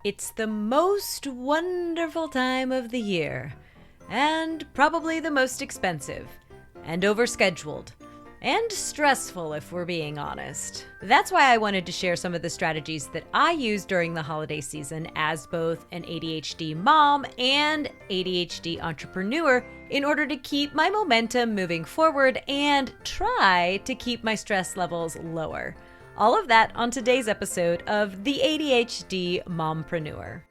It's the most wonderful time of the year, and probably the most expensive, and overscheduled, and stressful if we're being honest. That's why I wanted to share some of the strategies that I use during the holiday season as both an ADHD mom and ADHD entrepreneur in order to keep my momentum moving forward and try to keep my stress levels lower. All of that on today's episode of The ADHD Mompreneur.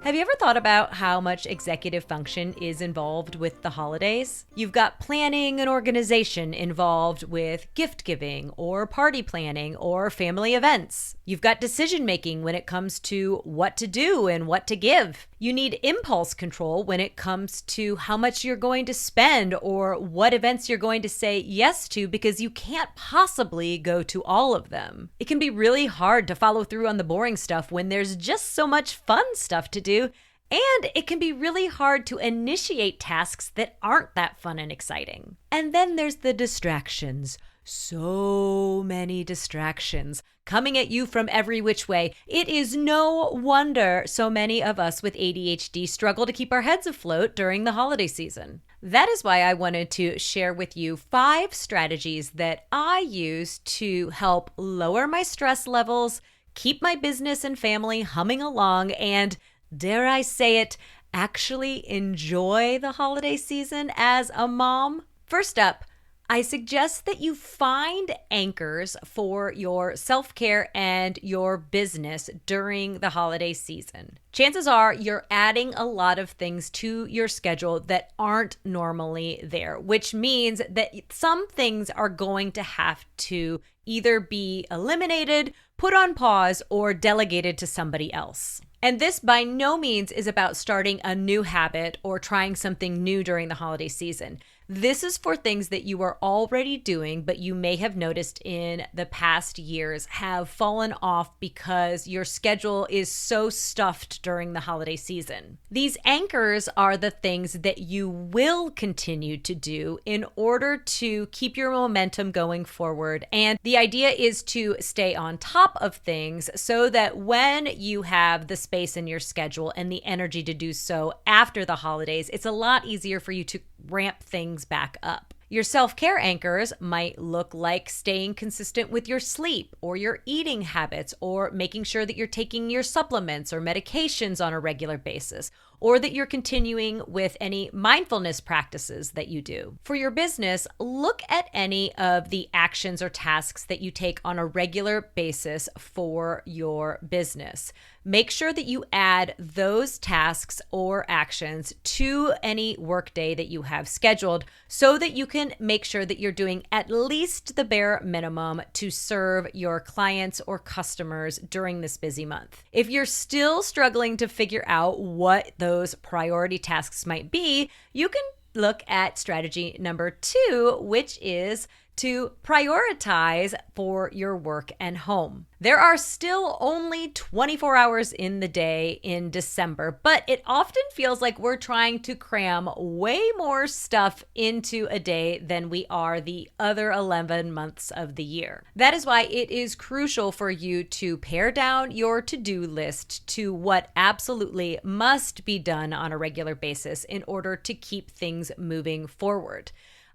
Have you ever thought about how much executive function is involved with the holidays? You've got planning and organization involved with gift giving or party planning or family events. You've got decision making when it comes to what to do and what to give. You need impulse control when it comes to how much you're going to spend or what events you're going to say yes to because you can't possibly go to all of them. It can be really hard to follow through on the boring stuff when there's just so much fun stuff to do. And it can be really hard to initiate tasks that aren't that fun and exciting. And then there's the distractions. So many distractions coming at you from every which way. It is no wonder so many of us with ADHD struggle to keep our heads afloat during the holiday season. That is why I wanted to share with you 5 strategies that I use to help lower my stress levels, keep my business and family humming along, and dare I say it, actually enjoy the holiday season as a mom. First up, I suggest that you find anchors for your self-care and your business during the holiday season. Chances are you're adding a lot of things to your schedule that aren't normally there, which means that some things are going to have to either be eliminated, put on pause, or delegated to somebody else. And this by no means is about starting a new habit or trying something new during the holiday season. This is for things that you are already doing, but you may have noticed in the past years have fallen off because your schedule is so stuffed during the holiday season. These anchors are the things that you will continue to do in order to keep your momentum going forward. And the idea is to stay on top of things so that when you have the space in your schedule and the energy to do so after the holidays, it's a lot easier for you to ramp things back up. Your self-care anchors might look like staying consistent with your sleep or your eating habits, or making sure that you're taking your supplements or medications on a regular basis, or that you're continuing with any mindfulness practices that you do. For your business, look at any of the actions or tasks that you take on a regular basis for your business. Make sure that you add those tasks or actions to any workday that you have scheduled so that you can make sure that you're doing at least the bare minimum to serve your clients or customers during this busy month. If you're still struggling to figure out what those priority tasks might be, you can look at strategy number 2, which is to prioritize for your work and home. There are still only 24 hours in the day in December, but it often feels like we're trying to cram way more stuff into a day than we are the other 11 months of the year. That is why it is crucial for you to pare down your to-do list to what absolutely must be done on a regular basis in order to keep things moving forward.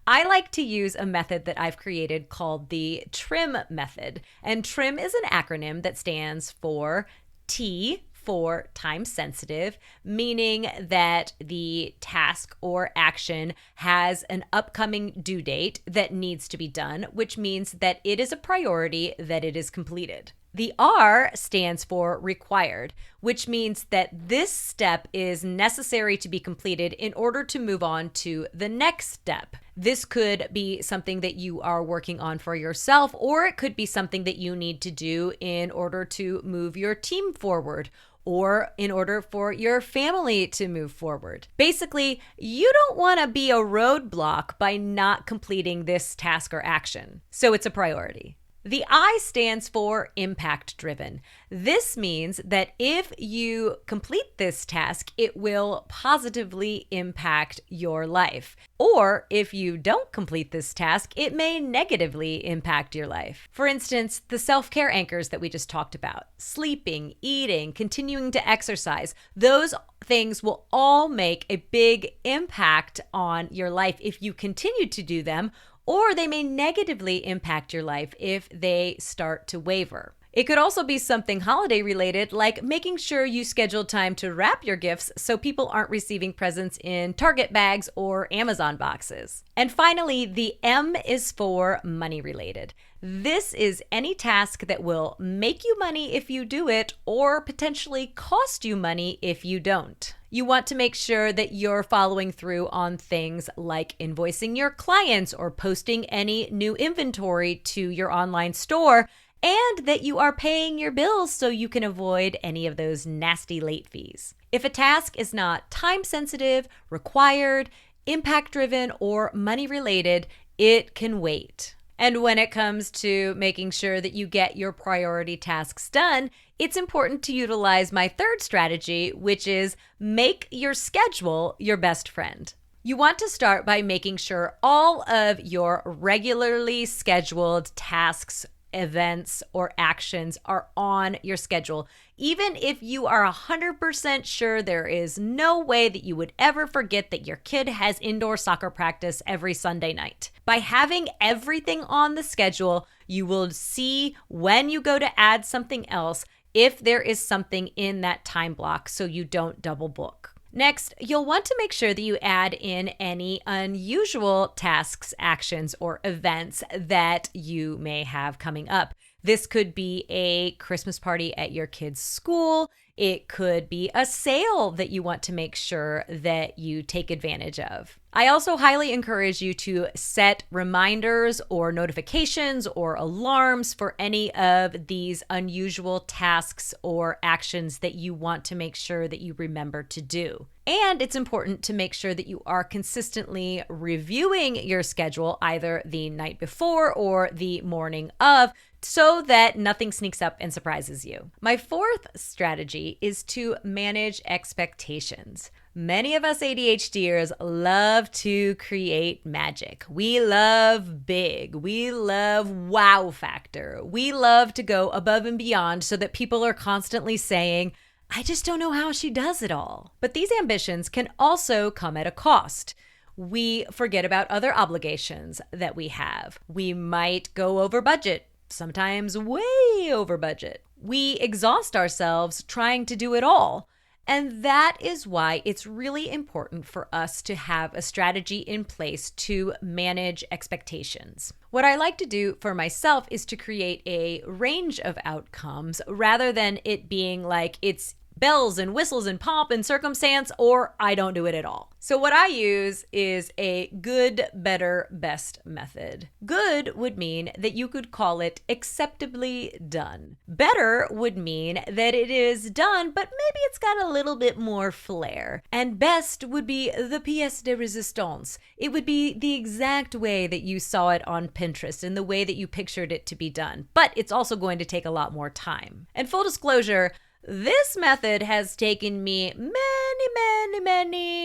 I like to use a method that I've created called the TRIM method. And TRIM is an acronym that stands for T for time sensitive, meaning that the task or action has an upcoming due date that needs to be done, which means that it is a priority that it is completed. The R stands for required, which means that this step is necessary to be completed in order to move on to the next step. This could be something that you are working on for yourself, or it could be something that you need to do in order to move your team forward, or in order for your family to move forward. Basically, you don't want to be a roadblock by not completing this task or action. So it's a priority. The I stands for impact driven. This means that if you complete this task, it will positively impact your life. Or if you don't complete this task, it may negatively impact your life. For instance, the self-care anchors that we just talked about, sleeping, eating, continuing to exercise, those things will all make a big impact on your life if you continue to do them, or they may negatively impact your life if they start to waver. It could also be something holiday related, like making sure you schedule time to wrap your gifts so people aren't receiving presents in Target bags or Amazon boxes. And finally, the M is for money related. This is any task that will make you money if you do it or potentially cost you money if you don't. You want to make sure that you're following through on things like invoicing your clients or posting any new inventory to your online store, and that you are paying your bills so you can avoid any of those nasty late fees. If a task is not time sensitive, required, impact driven, or money related, it can wait. And when it comes to making sure that you get your priority tasks done, it's important to utilize my third strategy, which is make your schedule your best friend. You want to start by making sure all of your regularly scheduled tasks, events, or actions are on your schedule, even if you are 100% sure there is no way that you would ever forget that your kid has indoor soccer practice every Sunday night. By having everything on the schedule, you will see when you go to add something else if there is something in that time block so you don't double book. Next, you'll want to make sure that you add in any unusual tasks, actions, or events that you may have coming up. This could be a Christmas party at your kid's school. It could be a sale that you want to make sure that you take advantage of. I also highly encourage you to set reminders or notifications or alarms for any of these unusual tasks or actions that you want to make sure that you remember to do. And it's important to make sure that you are consistently reviewing your schedule either the night before or the morning of, so that nothing sneaks up and surprises you. My fourth strategy is to manage expectations. Many of us ADHDers love to create magic. We love big. We love wow factor. We love to go above and beyond so that people are constantly saying, I just don't know how she does it all. But these ambitions can also come at a cost. We forget about other obligations that we have. We might go over budget, sometimes way over budget. We exhaust ourselves trying to do it all. And that is why it's really important for us to have a strategy in place to manage expectations. What I like to do for myself is to create a range of outcomes rather than it being like it's bells and whistles and pomp and circumstance, or I don't do it at all. So what I use is a good, better, best method. Good would mean that you could call it acceptably done. Better would mean that it is done, but maybe it's got a little bit more flair. And best would be the pièce de résistance. It would be the exact way that you saw it on Pinterest and the way that you pictured it to be done. But it's also going to take a lot more time. And full disclosure, this method has taken me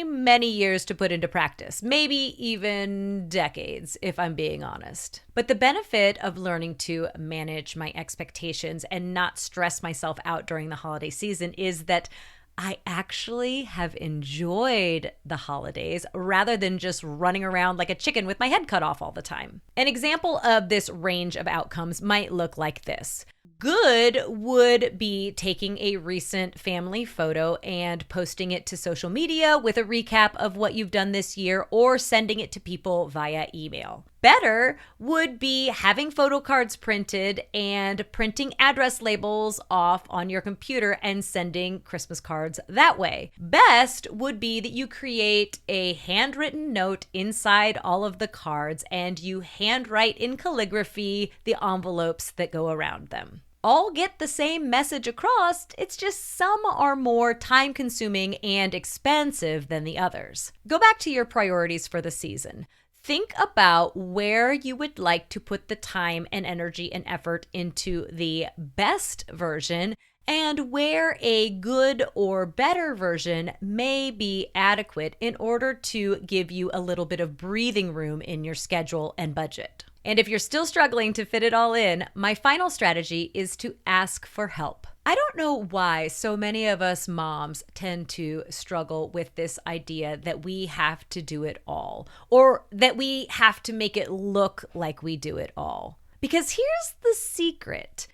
many years to put into practice, maybe even decades, if I'm being honest. But the benefit of learning to manage my expectations and not stress myself out during the holiday season is that I actually have enjoyed the holidays rather than just running around like a chicken with my head cut off all the time. An example of this range of outcomes might look like this. Good would be taking a recent family photo and posting it to social media with a recap of what you've done this year or sending it to people via email. Better would be having photo cards printed and printing address labels off on your computer and sending Christmas cards that way. Best would be that you create a handwritten note inside all of the cards and you handwrite in calligraphy the envelopes that go around them. All get the same message across, it's just some are more time-consuming and expensive than the others. Go back to your priorities for the season. Think about where you would like to put the time and energy and effort into the best version and where a good or better version may be adequate in order to give you a little bit of breathing room in your schedule and budget. And if you're still struggling to fit it all in, my final strategy is to ask for help. I don't know why so many of us moms tend to struggle with this idea that we have to do it all, or that we have to make it look like we do it all. Because here's the secret.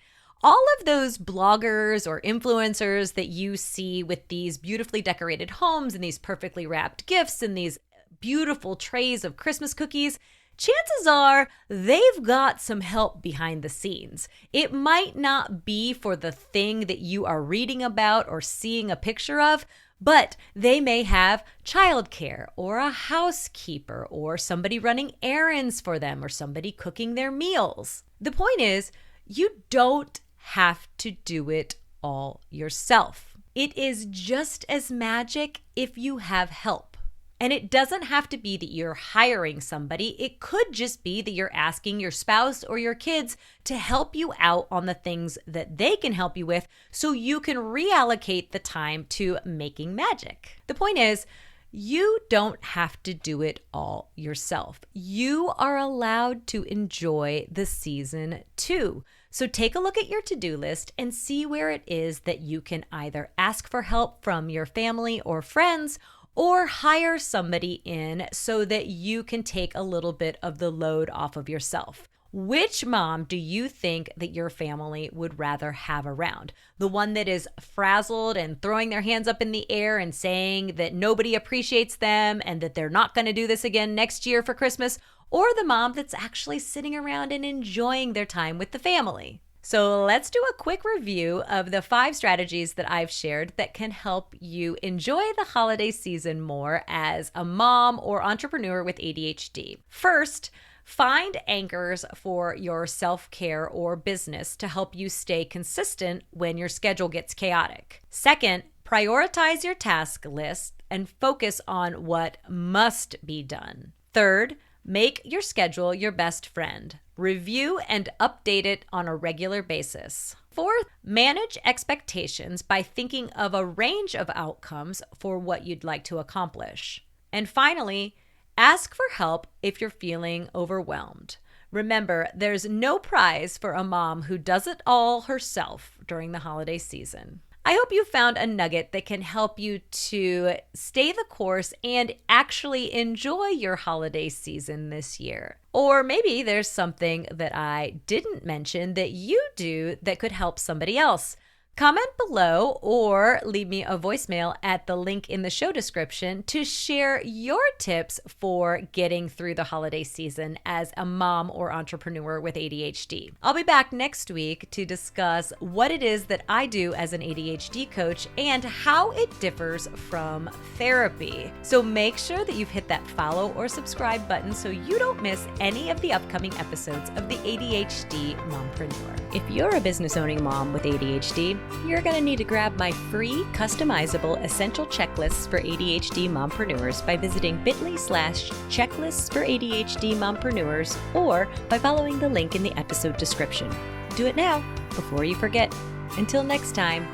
All of those bloggers or influencers that you see with these beautifully decorated homes and these perfectly wrapped gifts and these beautiful trays of Christmas cookies, chances are they've got some help behind the scenes. It might not be for the thing that you are reading about or seeing a picture of, but they may have childcare or a housekeeper or somebody running errands for them or somebody cooking their meals. The point is, you don't have to do it all yourself. It is just as magic if you have help. And it doesn't have to be that you're hiring somebody. It could just be that you're asking your spouse or your kids to help you out on the things that they can help you with so you can reallocate the time to making magic. The point is, you don't have to do it all yourself. You are allowed to enjoy the season too. So take a look at your to-do list and see where it is that you can either ask for help from your family or friends or hire somebody in so that you can take a little bit of the load off of yourself. Which mom do you think that your family would rather have around? The one that is frazzled and throwing their hands up in the air and saying that nobody appreciates them and that they're not going to do this again next year for Christmas? Or the mom that's actually sitting around and enjoying their time with the family? So let's do a quick review of the 5 strategies that I've shared that can help you enjoy the holiday season more as a mom or entrepreneur with ADHD. First, find anchors for your self-care or business to help you stay consistent when your schedule gets chaotic. Second, prioritize your task list and focus on what must be done. Third, make your schedule your best friend. Review and update it on a regular basis. Fourth, manage expectations by thinking of a range of outcomes for what you'd like to accomplish. And finally, ask for help if you're feeling overwhelmed. Remember, there's no prize for a mom who does it all herself during the holiday season. I hope you found a nugget that can help you to stay the course and actually enjoy your holiday season this year. Or maybe there's something that I didn't mention that you do that could help somebody else. Comment below or leave me a voicemail at the link in the show description to share your tips for getting through the holiday season as a mom or entrepreneur with ADHD. I'll be back next week to discuss what it is that I do as an ADHD coach and how it differs from therapy. So make sure that you've hit that follow or subscribe button so you don't miss any of the upcoming episodes of the ADHD Mompreneur. If you're a business owning mom with ADHD, you're going to need to grab my free customizable essential checklists for ADHD mompreneurs by visiting bit.ly/checklists for ADHD mompreneurs or by following the link in the episode description. Do it now before you forget. Until next time,